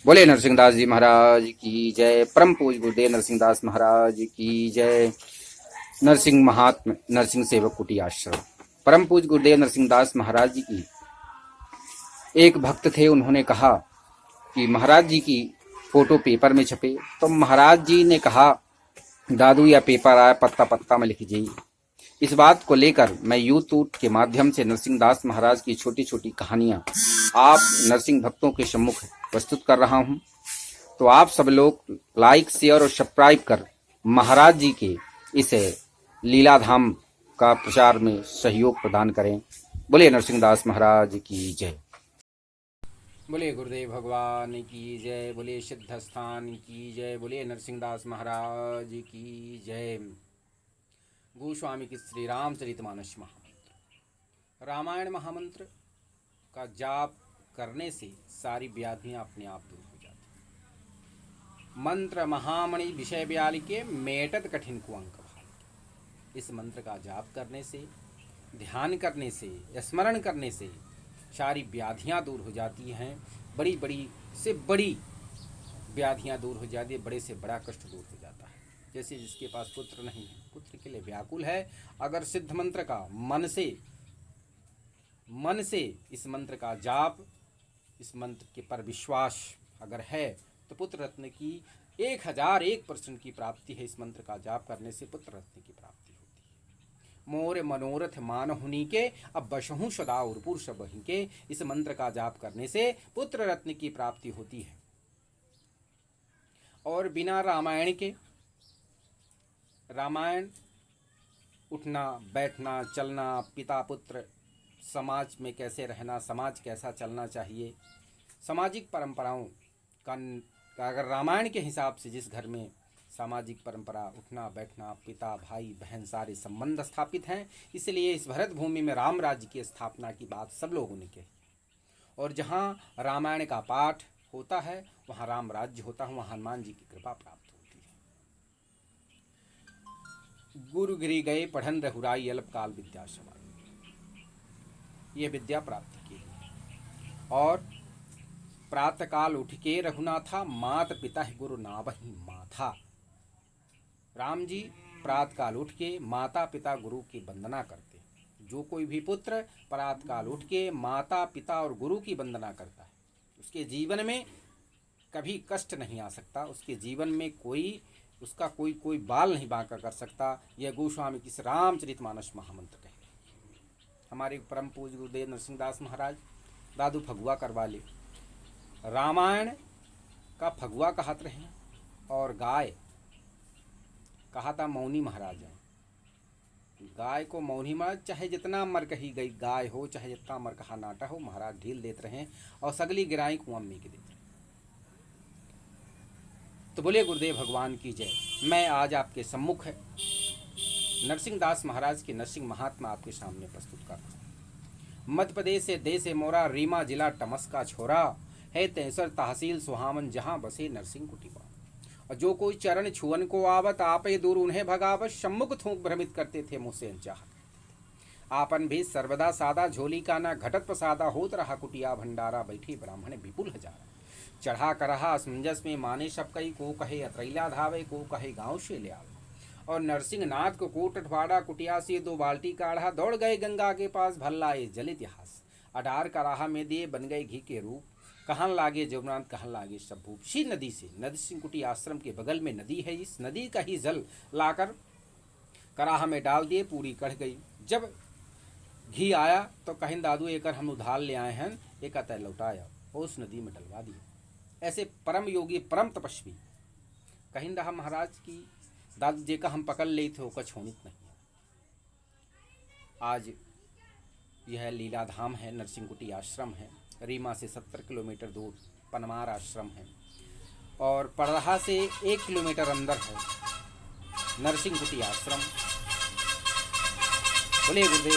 बोले नरसिंहदास जी महाराज की जय। परम पूज्य गुरुदेव नरसिंहदास महाराज की जय। नरसिंह महात्म नरसिंह सेवक कुटी आश्रम। परम पूज्य गुरुदेव नरसिंहदास महाराज जी की एक भक्त थे। उन्होंने कहा कि महाराज जी की फोटो पेपर में छपे। तो महाराज जी ने कहा दादू या पेपर आया पत्ता पत्ता में लिख जाइए। इस बात को लेकर मैं यूट्यूब के माध्यम से नरसिंहदास महाराज की छोटी छोटी कहानियां आप नरसिंह भक्तों के सम्मुख प्रस्तुत कर रहा हूं। तो आप सब लोग लाइक शेयर और सब्सक्राइब कर महाराज जी के इस लीलाधाम का प्रचार में सहयोग प्रदान करें। बोले नरसिंहदास महाराज की जय। बोले गुरुदेव भगवान की जय। बोले सिद्ध स्थान की जय। बोले नरसिंहदास महाराज की जय। गोस्वामी की श्री रामचरितमानस महामंत्र। रामायण महामंत्र का जाप करने से सारी व्याधियां अपने आप दूर हो जाती। मंत्र महामणि विषय ब्याली के मेटत कठिन कुअंक भाल। इस मंत्र का जाप करने से, ध्यान करने से, स्मरण करने से सारी व्याधियां दूर हो जाती हैं। बड़ी बड़ी से बड़ी व्याधियां दूर हो जाती है। बड़े से बड़ा कष्ट दूर हो जाता है। जैसे जिसके पास पुत्र नहीं है, पुत्र के लिए व्याकुल है, अगर सिद्ध मंत्र का मन से इस मंत्र का जाप, इस मंत्र के पर विश्वास अगर है तो पुत्र रत्न की 1001% की प्राप्ति है। इस मंत्र का जाप करने से पुत्र रत्न की प्राप्ति होती है। मोर मनोरथ मान हुनी के अब बशहूं सदा और पुरुष बही के। इस मंत्र का जाप करने से पुत्र रत्न की प्राप्ति होती है। और बिना रामायण के, रामायण उठना बैठना चलना, पिता पुत्र समाज में कैसे रहना, समाज कैसा चलना चाहिए, सामाजिक परंपराओं का अगर रामायण के हिसाब से जिस घर में सामाजिक परंपरा उठना बैठना, पिता भाई बहन सारे संबंध स्थापित हैं, इसलिए इस भरत भूमि में राम राज्य की स्थापना की बात सब लोगों ने कही। और जहाँ रामायण का पाठ होता है वहाँ राम राज्य होता है, वहाँ हनुमान जी की कृपा प्राप्त होती है। गुरु गिरि गए पढ़न रघुराई अल्पकाल विद्या सवाई। ये विद्या प्राप्त की और प्रातःकाल उठ के रघुनाथा मात पिता गुरु नावहि माथा। राम जी प्रातःकाल उठ के माता पिता गुरु की वंदना करते। जो कोई भी पुत्र प्रातःकाल उठ के माता पिता और गुरु की वंदना करता है उसके जीवन में कभी कष्ट नहीं आ सकता। उसके जीवन में उसका कोई बाल नहीं बांका कर सकता। यह गोस्वामी की रामचरितमानस महामंत्र कहे। हमारे परम पूज्य गुरुदेव नरसिंहदास महाराज दादू फगुआ करवा ले। रामायण का फगुआ कहत रहे और गाय कहा था मौनी महाराज है। गाय को मौनी महाराज चाहे जितना मर कही गई गाय हो, चाहे जितना मर कहा नाटा हो, महाराज ढील देते रहे और सगली गिराई कुआं में के देते रहे। तो बोले गुरुदेव भगवान की जय। मैं आज आपके सम्मुख नरसिंहदास महाराज के नरसिंह महात्मा आपके सामने प्रस्तुत कर रहा हूँ। मध्य प्रदेश से देश मोरा, रीमा जिला टमस का छोरा है, तहसर तहसील सुहावन जहाँ बसे नरसिंह कुटीबा। और जो कोई चरण छुअन को आवत आपे दूर उन्हें भगावत। सम्मुख थूक भ्रमित करते थे मुझसे अनचाहत। आपन भी सर्वदा सादा झोली का ना घटत प्रसादा। होत रहा कुटिया भंडारा बैठी ब्राह्मण विपुल हजारा। चढ़ा करहा असमंजस में माने सब कई। को कहे अतरैला धावे, को कहे गाँव से ले आवे। और नरसिंह नाथ को कोट अठवाड़ा कुटिया से 2 बाल्टी काढ़ा। दौड़ गए गंगा के पास भल्लाए जल इतिहास। अडार कराहा में दिए बन गए घी के रूप। कहाँ लागे जमुनाथ कहाँ लागे शंभू। सी नदी से नरसिंह कुटी आश्रम के बगल में नदी है। इस नदी का ही जल लाकर कराहा में डाल दिए, पूरी कढ़ गई। जब घी आया तो कहीं दादू एकर हम उधार ले आए हैं, एक अतः लौटाया और उस नदी में डलवा दिया। ऐसे परम योगी परम तपस्वी कहीं रहा महाराज की दादू जी का हम पकड़ ले थे ओका छोड़ित नहीं। आज यह लीलाधाम है, नरसिंह कुटी आश्रम है। रीमा से 70 किलोमीटर दूर पनमार आश्रम है और पड़रहा से 1 किलोमीटर अंदर है नरसिंह कुटी आश्रम। बोले गुरुदेव।